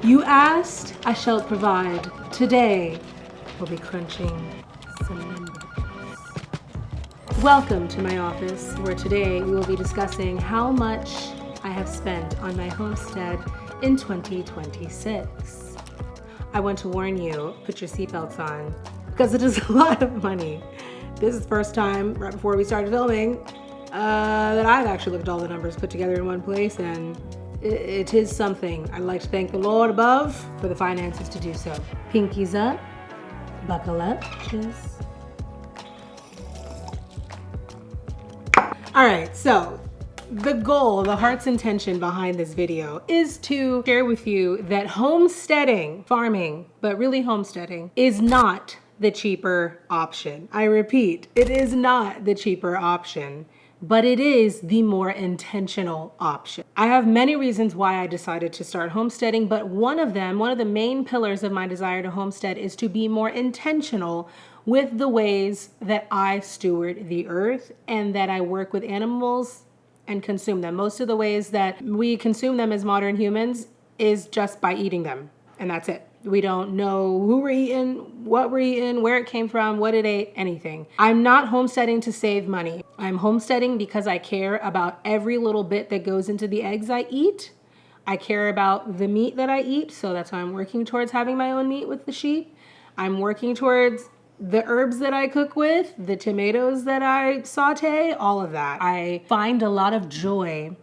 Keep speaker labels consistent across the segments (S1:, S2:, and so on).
S1: You asked, I shall provide. Today, we'll be crunching some numbers. Welcome to my office, where today we will be discussing how much I have spent on my homestead in 2026. I want to warn you, put your seatbelts on, because it is a lot of money. This is the first time, right before we started filming, that I've actually looked at all the numbers put together in one place, and it is something. I'd like to thank the Lord above for the finances to do so. Pinkies up, buckle up, cheers. All right, so the goal, the heart's intention behind this video is to share with you that homesteading, farming, but really homesteading, is not the cheaper option. I repeat, it is not the cheaper option, but it is the more intentional option. I have many reasons why I decided to start homesteading, but one of the main pillars of my desire to homestead is to be more intentional with the ways that I steward the earth and that I work with animals and consume them. Most of the ways that we consume them as modern humans is just by eating them, and that's it. We don't know who we're eating, what we're eating, where it came from, what it ate, anything. I'm not homesteading to save money. I'm homesteading because I care about every little bit that goes into the eggs I eat. I care about the meat that I eat, so that's why I'm working towards having my own meat with the sheep. I'm working towards the herbs that I cook with, the tomatoes that I saute, all of that. I find a lot of joy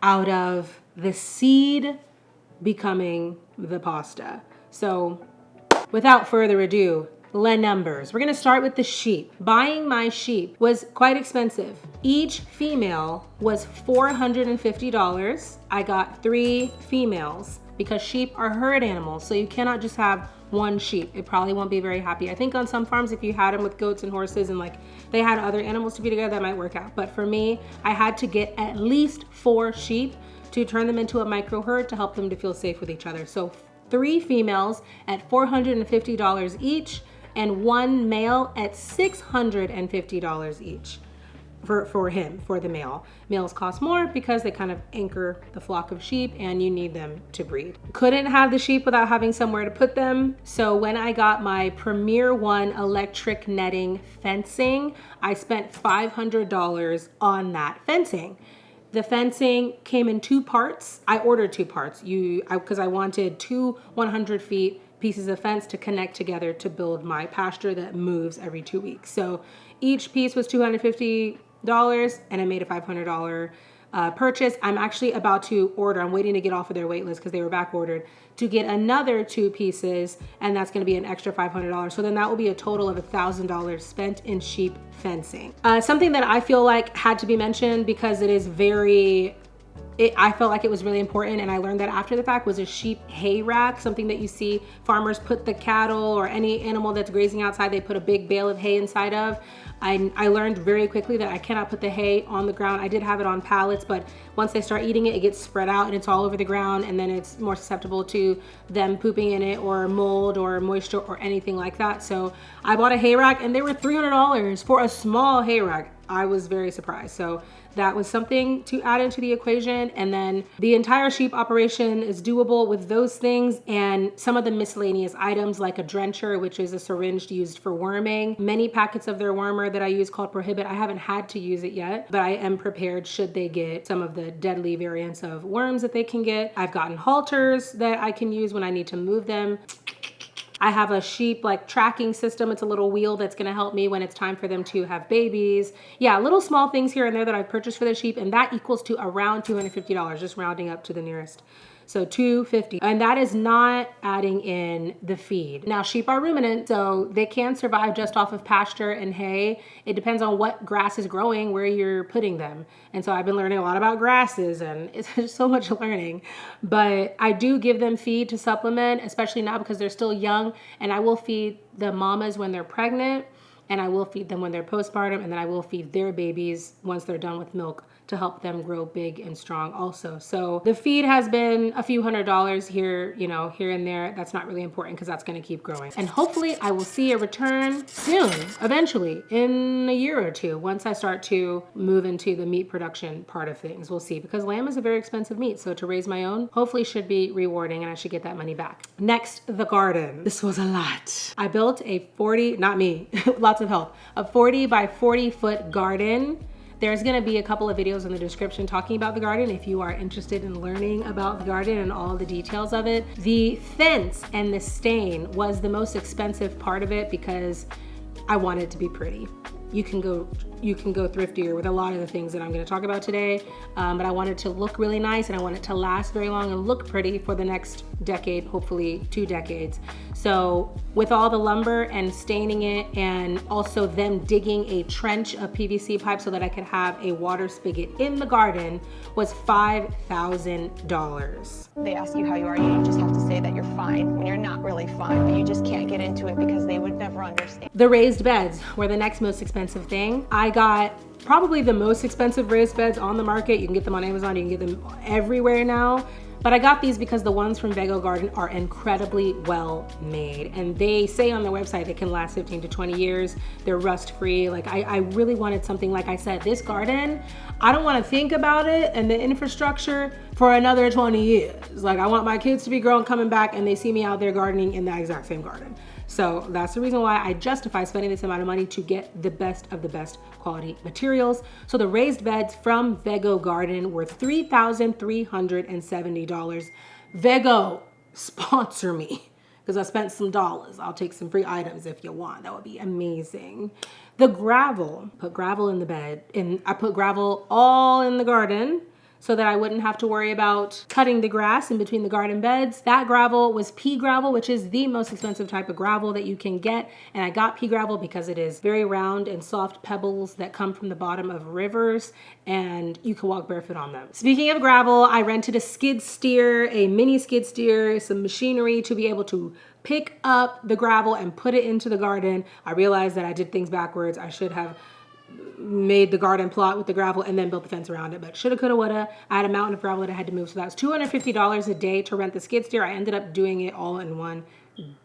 S1: out of the seed becoming the pasta. So without further ado, the numbers. We're gonna start with the sheep. Buying my sheep was quite expensive. Each female was $450. I got 3 females because sheep are herd animals, so you cannot just have one sheep. It probably won't be very happy. I think on some farms, if you had them with goats and horses and like they had other animals to be together, that might work out. But for me, I had to get at least 4 sheep to turn them into a micro herd to help them to feel safe with each other. So 3 females at $450 each and 1 male at $650 each for the male. Males cost more because they kind of anchor the flock of sheep and you need them to breed. Couldn't have the sheep without having somewhere to put them. So when I got my Premier One electric netting fencing, I spent $500 on that fencing. The fencing came in 2 parts. I ordered 2 parts because I wanted 2 100 feet pieces of fence to connect together to build my pasture that moves every 2 weeks. So each piece was $250 and I made a $500 purchase. I'm actually about to order, I'm waiting to get off of their wait list because they were back ordered, to get another 2 pieces, and that's going to be an extra $500. So then that will be a total of $1,000 spent in sheep fencing. Something that I feel like had to be mentioned because it is I felt like it was really important, and I learned that after the fact, was a sheep hay rack, something that you see farmers put the cattle or any animal that's grazing outside, they put a big bale of hay inside of. I learned very quickly that I cannot put the hay on the ground. I did have it on pallets, but once they start eating it, it gets spread out and it's all over the ground, and then it's more susceptible to them pooping in it or mold or moisture or anything like that. So I bought a hay rack and they were $300 for a small hay rack. I was very surprised. So that was something to add into the equation. And then the entire sheep operation is doable with those things and some of the miscellaneous items like a drencher, which is a syringe used for worming. Many packets of their wormer that I use called Prohibit. I haven't had to use it yet, but I am prepared should they get some of the deadly variants of worms that they can get. I've gotten halters that I can use when I need to move them. I have a sheep like tracking system. It's a little wheel that's gonna help me when it's time for them to have babies. Yeah, little small things here and there that I've purchased for the sheep, and that equals to around $250, just rounding up to the nearest. So $250, and that is not adding in the feed. Now sheep are ruminants, so they can survive just off of pasture and hay. It depends on what grass is growing, where you're putting them. And so I've been learning a lot about grasses, and it's just so much learning. But I do give them feed to supplement, especially now because they're still young, and I will feed the mamas when they're pregnant, and I will feed them when they're postpartum, and then I will feed their babies once they're done with milk to help them grow big and strong also. So the feed has been a few $100s here, you know, here and there. That's not really important because that's going to keep growing. And hopefully I will see a return soon, eventually, in a year or two, once I start to move into the meat production part of things. We'll see, because lamb is a very expensive meat. So to raise my own, hopefully should be rewarding and I should get that money back. Next, the garden. This was a lot. I built a 40, not me, lots of help, a 40 by 40 foot garden. There's gonna be a couple of videos in the description talking about the garden if you are interested in learning about the garden and all the details of it. The fence and the stain was the most expensive part of it because I wanted it to be pretty. You can go thriftier with a lot of the things that I'm going to talk about today, but I want it to look really nice and I want it to last very long and look pretty for the next decade, hopefully 2 decades. So with all the lumber and staining it, and also them digging a trench of PVC pipe so that I could have a water spigot in the garden, was $5,000.
S2: They ask you how you are, you just have to say that you're fine when you're not really fine, but you just can't get into it because they would never understand.
S1: The raised beds were the next most expensive thing. I got probably the most expensive raised beds on the market. You can get them on Amazon, you can get them everywhere now. But I got these because the ones from Vego Garden are incredibly well made. And they say on their website they can last 15 to 20 years. They're rust free. Like I really wanted something, like I said, this garden, I don't want to think about it and the infrastructure for another 20 years. Like I want my kids to be grown, coming back, and they see me out there gardening in the exact same garden. So that's the reason why I justify spending this amount of money to get the best of the best quality materials. So the raised beds from Vego Garden were $3,370. Vego, sponsor me, because I spent some dollars. I'll take some free items if you want. That would be amazing. The gravel, put gravel in the bed, and I put gravel all in the garden so that I wouldn't have to worry about cutting the grass in between the garden beds. That gravel was pea gravel, which is the most expensive type of gravel that you can get. And I got pea gravel because it is very round and soft pebbles that come from the bottom of rivers, and you can walk barefoot on them. Speaking of gravel, I rented a skid steer, a mini skid steer, some machinery to be able to pick up the gravel and put it into the garden. I realized that I did things backwards. I should have made the garden plot with the gravel and then built the fence around it, but shoulda, coulda, woulda. I had a mountain of gravel that I had to move, so that was $250 a day to rent the skid steer. I ended up doing it all in one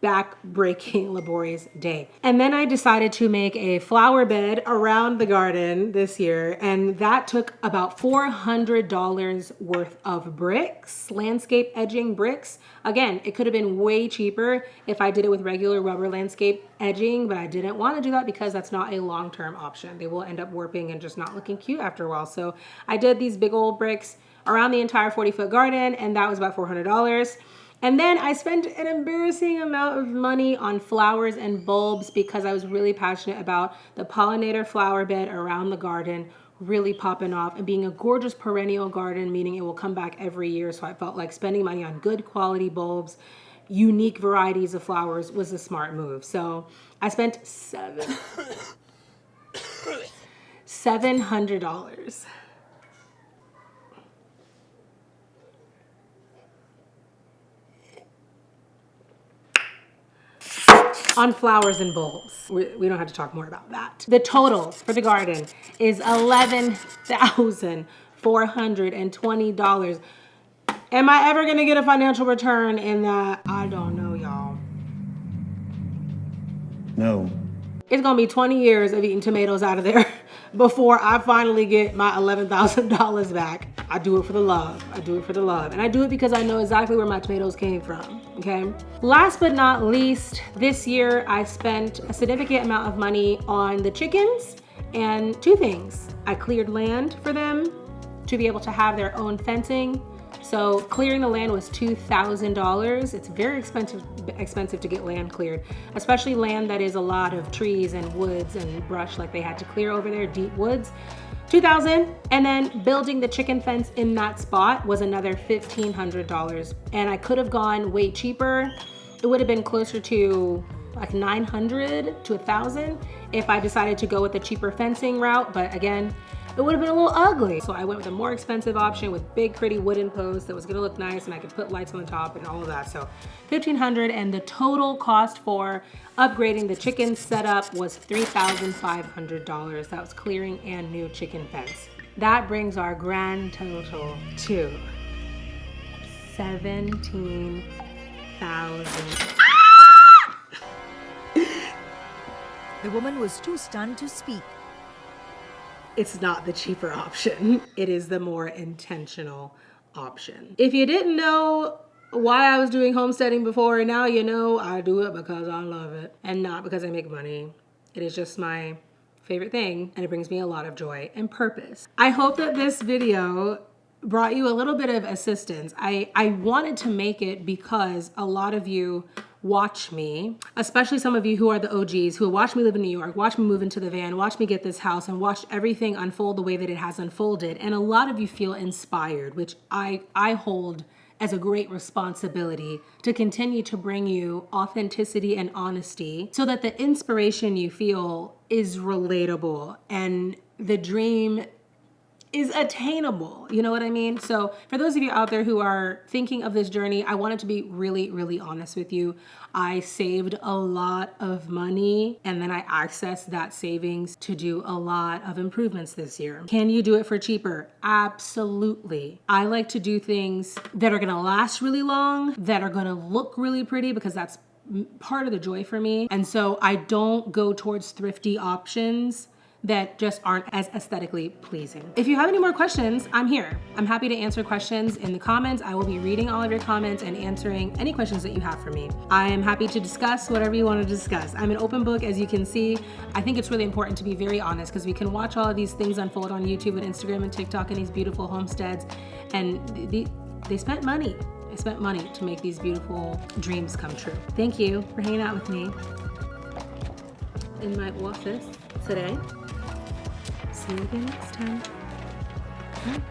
S1: back-breaking, laborious day. And then I decided to make a flower bed around the garden this year, and that took about $400 worth of bricks, landscape edging bricks. Again, it could have been way cheaper if I did it with regular rubber landscape edging, but I didn't want to do that because that's not a long-term option. They will end up warping and just not looking cute after a while. So I did these big old bricks around the entire 40-foot garden, and that was about $400. And then I spent an embarrassing amount of money on flowers and bulbs because I was really passionate about the pollinator flower bed around the garden really popping off and being a gorgeous perennial garden, meaning it will come back every year. So I felt like spending money on good quality bulbs, unique varieties of flowers, was a smart move. So I spent $700. On flowers and bulbs. We don't have to talk more about that. The total for the garden is $11,420. Am I ever gonna get a financial return in that? I don't know, y'all.
S3: No.
S1: It's gonna be 20 years of eating tomatoes out of there before I finally get my $11,000 back. I do it for the love. I do it for the love. And I do it because I know exactly where my tomatoes came from, okay? Last but not least, this year I spent a significant amount of money on the chickens, and 2 things. I cleared land for them to be able to have their own fencing. So clearing the land was $2,000. It's very expensive to get land cleared, especially land that is a lot of trees and woods and brush like they had to clear over there, deep woods. $2,000, and then building the chicken fence in that spot was another $1,500. And I could have gone way cheaper. It would have been closer to like $900 to $1,000 if I decided to go with the cheaper fencing route, but again, it would have been a little ugly. So I went with a more expensive option with big, pretty wooden posts that was gonna look nice and I could put lights on the top and all of that. So $1,500, and the total cost for upgrading the chicken setup was $3,500. That was clearing and new chicken fence. That brings our grand total to 17,000.
S3: The woman was too stunned to speak.
S1: It's not the cheaper option. It is the more intentional option. If you didn't know why I was doing homesteading before, now you know I do it because I love it and not because I make money. It is just my favorite thing and it brings me a lot of joy and purpose. I hope that this video brought you a little bit of assistance. I wanted to make it because a lot of you watch me, especially some of you who are the OGs, who watch me live in New York, watch me move into the van, watch me get this house, and watched everything unfold the way that it has unfolded. And a lot of you feel inspired, which I hold as a great responsibility to continue to bring you authenticity and honesty so that the inspiration you feel is relatable and the dream is attainable. You know what I mean? So for those of you out there who are thinking of this journey, I wanted to be really, really honest with you. I saved a lot of money and then I accessed that savings to do a lot of improvements this year. Can you do it for cheaper? Absolutely. I like to do things that are gonna last really long, that are gonna look really pretty, because that's part of the joy for me. And so I don't go towards thrifty options that just aren't as aesthetically pleasing. If you have any more questions, I'm here. I'm happy to answer questions in the comments. I will be reading all of your comments and answering any questions that you have for me. I am happy to discuss whatever you want to discuss. I'm an open book, as you can see. I think it's really important to be very honest because we can watch all of these things unfold on YouTube and Instagram and TikTok and these beautiful homesteads, and they spent money. They spent money to make these beautiful dreams come true. Thank you for hanging out with me in my office today. See you again next time. Bye.